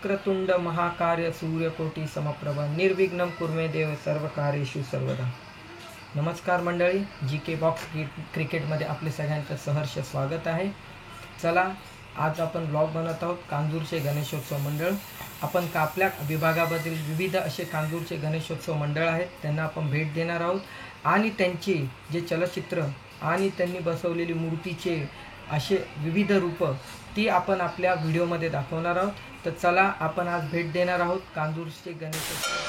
वक्रतुंड महाकार्य सूर्यकोटी समप्रभ निर्विघ्नं कुर्मे देव सर्व कार्येषु सर्वदा। नमस्कार मंडळी, जी के बॉक्स क्रिकेटमध्ये आपले सगळ्यांचं सहर्ष स्वागत आहे। चला, आज आपण ब्लॉग बनवत आहोत कांजूरचे गणेशोत्सव मंडळ। आपण आपल्या विभागामधील विविध असे कांजूरचे गणेशोत्सव मंडळ आहेत, त्यांना आपण भेट देणार आहोत आणि त्यांची जे चलचित्र आणि त्यांनी बसवलेली मूर्तीचे असे विविध रूप ती आपण आपल्या व्हिडिओमध्ये दाखवणार आहोत। तर चला, आपण आज भेट देणार आहोत कांजूरचे गणेशोत्सव।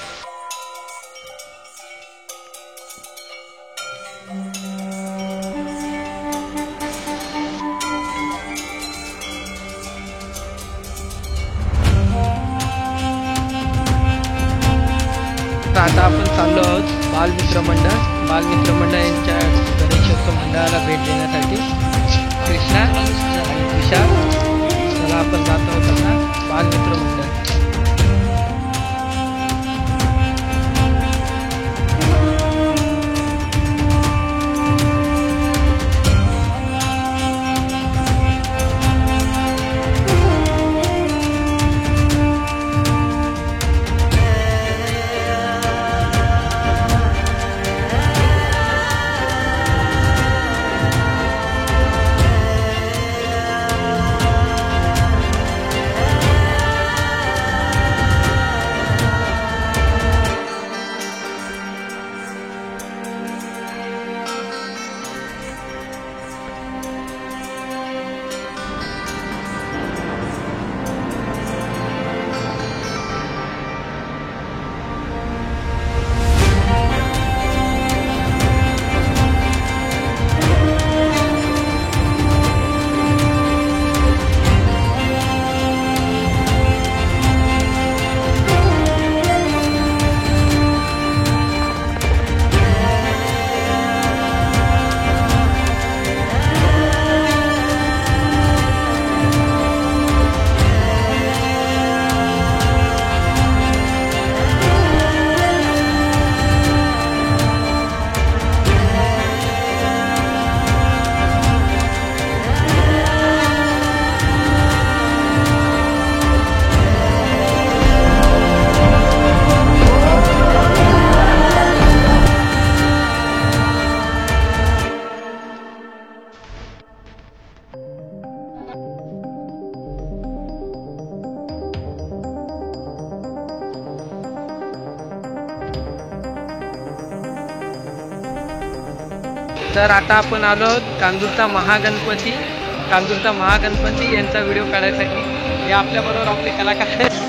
आता आपण चाललो आहोत बालमित्र मंडळ यांच्या गणेशोत्सव मंडळाला भेट देण्यासाठी। कृष्णा आणि विशाल, चला आपण जात आहोत आता बालमित्र मंडळ। तर आता आपण आलो आहोत कांजूरचा महागणपती यांचा व्हिडिओ काढण्यासाठी। हे आपल्याबरोबर आपले कलाकार आहेत।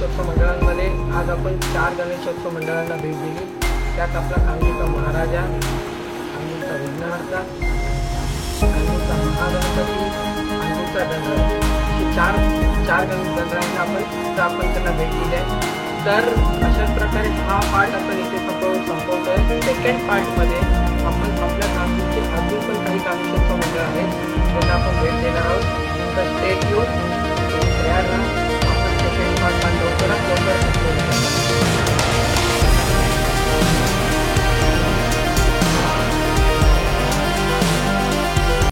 गणेशोत्सव मंडळांमध्ये आज आपण 4 गणेशोत्सव मंडळांना भेट दिली। त्यात आपला सांगलीचा महाराजा, सांगलीचा विघ्नहर्ता, सांगलीचा महागणपती, सांगलीचा गणराज, हे चार गणरायांना आपण त्यांना भेट दिली आहे। तर अशाच प्रकारे हा पार्ट आपण इथे संपवतोय। सेकंड पार्टमध्ये आपण आपल्या सांगलीचे अजून पण काही गणेशोत्सव मंडळ आहेत त्यांना आपण भेट देणार आहोत। तर स्टे ट्यून।